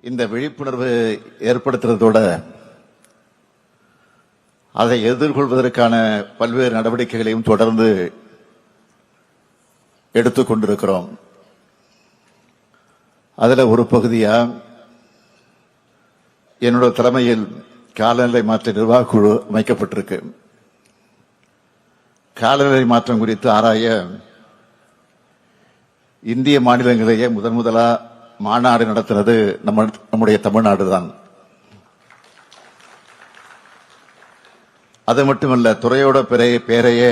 இந்த விழிப்புணர்வு ஏற்படுத்துறதோட அதை எதிர்கொள்வதற்கான பல்வேறு நடவடிக்கைகளையும் தொடர்ந்து எடுத்துக் கொண்டிருக்கிறோம். அதுல ஒரு பகுதியா என்னோட தலைமையில் காலநிலை மாற்ற நிர்வாக குழு அமைக்கப்பட்டிருக்கு. காலநிலை மாற்றம் குறித்து ஆராய இந்திய மாநிலங்களிலேயே முதலா மாநாடு நடத்துறது நம்முடைய தமிழ்நாடு தான். அது மட்டுமல்ல, துறையோட பெயரையே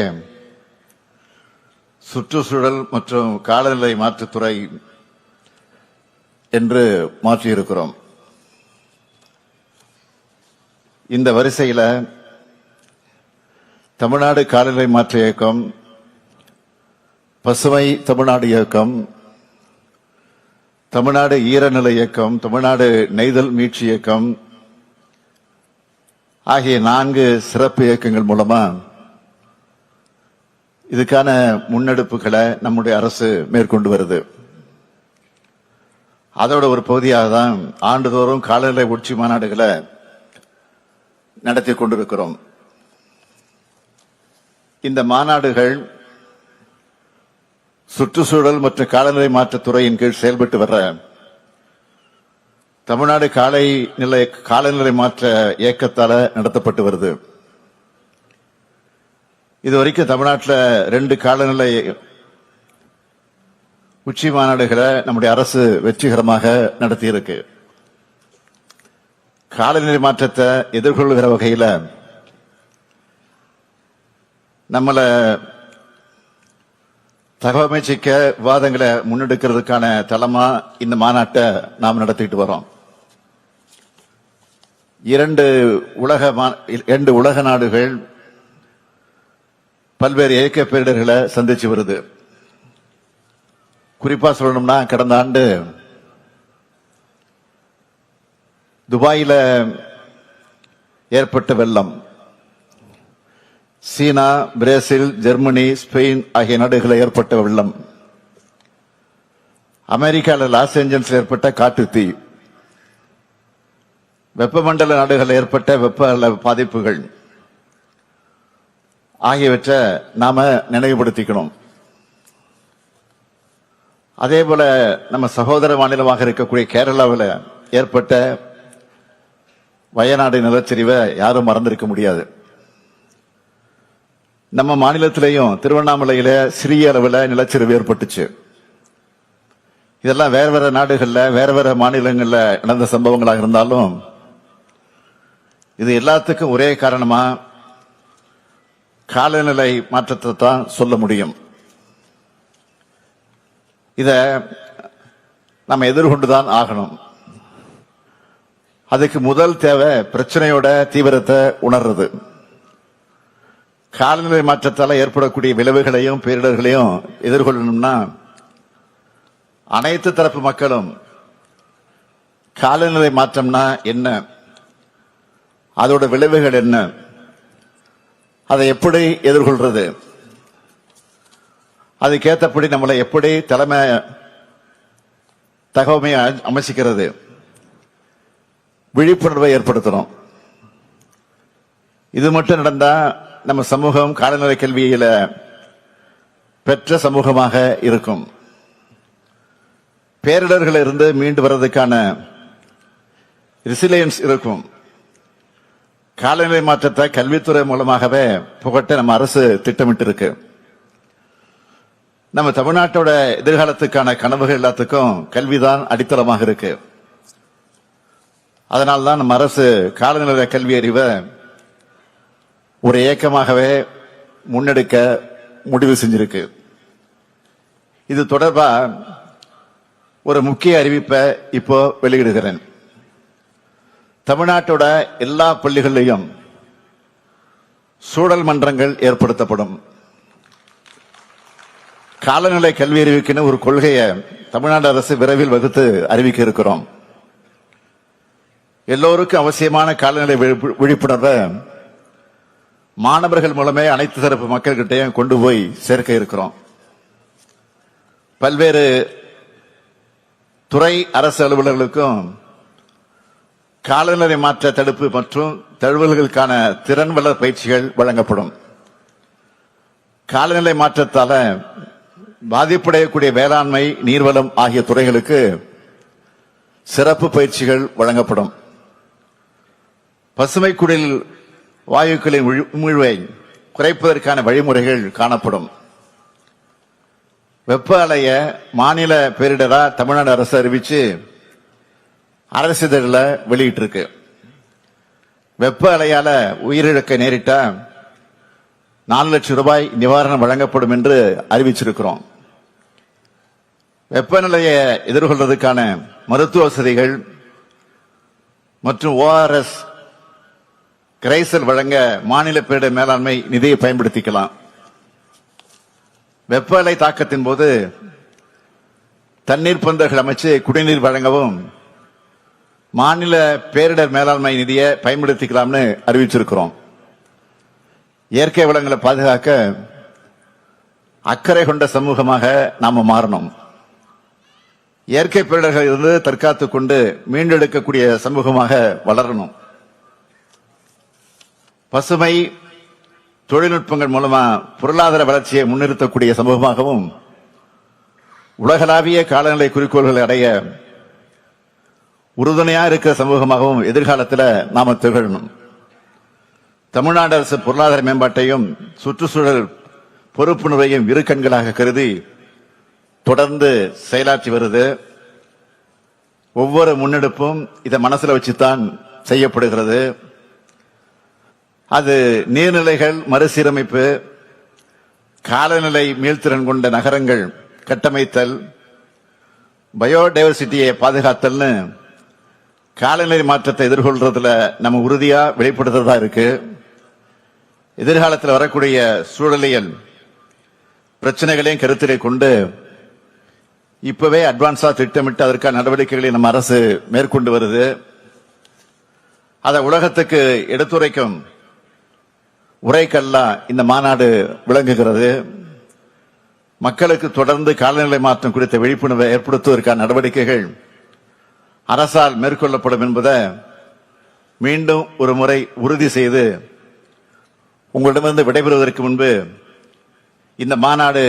சுற்றுச்சூழல் மற்றும் காலநிலை மாற்றுத்துறை என்று மாற்றியிருக்கிறோம். இந்த வரிசையில் தமிழ்நாடு காலநிலை மாற்ற இயக்கம், பசுமை தமிழ்நாடு இயக்கம், தமிழ்நாடு ஈரநிலை இயக்கம், தமிழ்நாடு நெய்தல் மீட்சி இயக்கம் ஆகிய 4 சிறப்பு இயக்கங்கள் மூலமா இதுக்கான முன்னெடுப்புகளை நம்முடைய அரசு மேற்கொண்டு வருது. அதோட ஒரு பகுதியாக தான் ஆண்டுதோறும் காலநிலை உச்சி மாநாடுகளை நடத்தி கொண்டிருக்கிறோம். இந்த மாநாடுகள் சுற்றுச்சூழல் மற்றும் காலநிலை மாற்றத்துறையின் கீழ் செயல்பட்டு வர்ற தமிழ்நாடு காலநிலை மாற்ற இயக்கத்தால நடத்தப்பட்டு வருது. இதுவரைக்கும் தமிழ்நாட்டில் 2 காலநிலை உச்சி மாநாடுகளை நம்முடைய அரசு வெற்றிகரமாக நடத்தியிருக்கு. காலநிலை மாற்றத்தை எதிர்கொள்கிற வகையில் நம்மள தகவமைச்சிக்க விவாதங்களை முன்னெடுக்கிறதுக்கான தளமா இந்த மாநாட்டை நாம் நடத்திட்டு வரோம். 2 உலக நாடுகள் பல்வேறு இயற்கை பேரிடர்களை சந்திச்சு வருது. குறிப்பா சொல்லணும்னா, கடந்த ஆண்டு துபாயில ஏற்பட்ட வெள்ளம், சீனா, பிரேசில், ஜெர்மனி, ஸ்பெயின் ஆகிய நாடுகளில் ஏற்பட்ட வெள்ளம், அமெரிக்காவில் லாஸ் ஏஞ்சல்ஸில் ஏற்பட்ட காட்டுத்தீ, வெப்பமண்டல நாடுகளில் ஏற்பட்ட வெப்ப பாதிப்புகள் ஆகியவற்றை நாம நினைவுபடுத்திக்கணும். அதே போல நம்ம சகோதர மாநிலமாக இருக்கக்கூடிய கேரளாவில் ஏற்பட்ட வயநாடு நிலச்சரிவை யாரும் மறந்திருக்க முடியாது. நம்ம மாநிலத்திலேயும் திருவண்ணாமலையில சிறிய அளவில் நிலச்சரிவு ஏற்பட்டுச்சு. இதெல்லாம் வேற வேற நாடுகள்ல வேற வேற மாநிலங்கள்ல நடந்த சம்பவங்களாக இருந்தாலும் இது எல்லாத்துக்கும் ஒரே காரணமா காலநிலை மாற்றத்தை தான் சொல்ல முடியும். இத நம்ம எதிர்கொண்டுதான் ஆகணும். அதுக்கு முதல் தேவை பிரச்சனையோட தீவிரத்தை உணர்றது. காலநிலை மாற்றத்தால் ஏற்படக்கூடிய விளைவுகளையும் பேரிடர்களையும் எதிர்கொள்ளணும்னா அனைத்து தரப்பு மக்களும் காலநிலை மாற்றம்னா என்ன, அதோட விளைவுகள் என்ன, அதை எப்படி எதிர்கொள்றது, அதுக்கேற்றபடி நம்மளை எப்படி தலைமை தகவமையை அமைச்சிக்கிறது, விழிப்புணர்வை ஏற்படுத்தணும். இது மட்டும் நடந்தா நம்ம சமூகம் காலநிலை கல்வியில பெற்ற சமூகமாக இருக்கும். பேரிடர்கள் இருந்து மீண்டு வர்றதுக்கான ரெசிலியன்ஸ் இருக்கும். காலநிலை மாற்றத்தை கல்வித்துறை மூலமாகவே புகட்ட நம்ம அரசு திட்டமிட்டு இருக்கு. நம்ம தமிழ்நாட்டோட எதிர்காலத்துக்கான கனவுகள் எல்லாத்துக்கும் கல்விதான் அடித்தளமாக இருக்கு. அதனால்தான் நம்ம அரசு காலநிலை கல்வி அறிவை ஒரு இயக்கமாகவே முன்னெடுக்க முடிவு செஞ்சிருக்கு. இது தொடர்பா ஒரு முக்கிய அறிவிப்பை இப்போ வெளியிடுகிறேன். தமிழ்நாட்டோட எல்லா பள்ளிகளிலும் சூழல் மன்றங்கள் ஏற்படுத்தப்படும். காலநிலை கல்வி அறிவிக்குன்னு ஒரு கொள்கையை தமிழ்நாடு அரசு விரைவில் வகுத்து அறிவிக்க இருக்கிறோம். எல்லோருக்கும் அவசியமான காலநிலை விழிப்புணர்வை மாணவர்கள் மூலமே அனைத்து தரப்பு மக்கள்கிட்டையும் கொண்டு போய் சேர்க்க இருக்கிறோம். பல்வேறு துறை அரசு அலுவலர்களுக்கும் காலநிலை மாற்ற தடுப்பு மற்றும் தழுவல்களுக்கான திறன் வளர் பயிற்சிகள் வழங்கப்படும். காலநிலை மாற்றத்தால பாதிப்படையக்கூடிய வேளாண்மை, நீர்வளம் ஆகிய துறைகளுக்கு சிறப்பு பயிற்சிகள் வழங்கப்படும். பசுமை குடில் வாயுக்களின் உமிழ்வை குறைப்பதற்கான வழிமுறைகள் காணப்படும். வெப்ப அலைய மாநில பேரிடரா தமிழ்நாடு அரசு அறிவிச்சு அரசிதழில் வெளியிட்டு இருக்கு. வெப்ப அலையால உயிரிழக்க நேரிட்டா 4 லட்சம் ரூபாய் நிவாரணம் வழங்கப்படும் என்று அறிவிச்சிருக்கிறோம். வெப்பநிலையை எதிர்கொள்வதற்கான மருத்துவ வசதிகள் மற்றும் ORS கரைசல் வழங்க மாநில பேரிடர் மேலாண்மை நிதியை பயன்படுத்திக்கலாம். வெப்ப அலை தாக்கத்தின் போது தண்ணீர் பந்தல்கள் அமைச்சு குடிநீர் வழங்கவும் மாநில பேரிடர் மேலாண்மை நிதியை பயன்படுத்திக்கலாம்னு அறிவிச்சிருக்கிறோம். இயற்கை வளங்களை பாதுகாக்க அக்கறை கொண்ட சமூகமாக நாம மாறணும். இயற்கை பேரிடர்கள் இருந்து தற்காத்துக் கொண்டு மீண்டெடுக்கக்கூடிய சமூகமாக வளரணும். பசுமை தொழில்நுட்பங்கள் மூலமா பொருளாதார வளர்ச்சியை முன்னிறுத்தக்கூடிய சமூகமாகவும் உலகளாவிய காலநிலை குறிக்கோள்களை அடைய உறுதுணையா இருக்கிற சமூகமாகவும் எதிர்காலத்தில் நாம திகழணும். தமிழ்நாடு அரசு பொருளாதார மேம்பாட்டையும் சுற்றுச்சூழல் பொறுப்புணர்வையும் இரு கண்களாக கருதி தொடர்ந்து செயலாற்றி வருது. ஒவ்வொரு முன்னெடுப்பும் இதை மனசுல வச்சுதான் செய்யப்படுகிறது. அது நீர்நிலைகள் மறுசீரமைப்பு, காலநிலை மீள்திறன் கொண்ட நகரங்கள் கட்டமைத்தல், பயோடைவர்சிட்டியை பாதுகாத்தல்னு காலநிலை மாற்றத்தை எதிர்கொள்றதுல நம்ம உறுதியா வெளிப்படுத்துறதா இருக்கு. எதிர்காலத்தில் வரக்கூடிய சூழலியல் பிரச்சனைகளையும் கருத்திலே கொண்டு இப்பவே அட்வான்ஸா திட்டமிட்டு அதற்கான நடவடிக்கைகளை நம்ம அரசு மேற்கொண்டு வருது. அதை உலகத்துக்கு எடுத்துரைக்கும் உரைக்கல்லா இந்த மாநாடு விளங்குகிறது. மக்களுக்கு தொடர்ந்து காலநிலை மாற்றம் குறித்த விழிப்புணர்வை ஏற்படுத்துவதற்கான நடவடிக்கைகள் அரசால் மேற்கொள்ளப்படும் என்பதை மீண்டும் ஒரு முறை உறுதி செய்து உங்களிடமிருந்து விடைபெறுவதற்கு முன்பு இந்த மாநாடு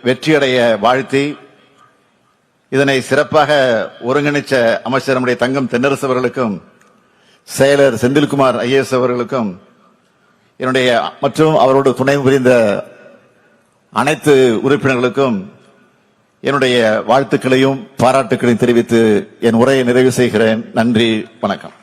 வெற்றியடைய வாழ்த்தி இதனை சிறப்பாக ஒருங்கிணைச்ச அமைச்சர் நம்முடைய தங்கம் தென்னரசு அவர்களுக்கும் செயலர் செந்தில்குமார் IAS அவர்களுக்கும் என்னுடைய மற்றும் அவரோடு துணை புரிந்த அனைத்து உறுப்பினர்களுக்கும் என்னுடைய வாழ்த்துக்களையும் பாராட்டுக்களையும் தெரிவித்து என் உரையை நிறைவு செய்கிறேன். நன்றி, வணக்கம்.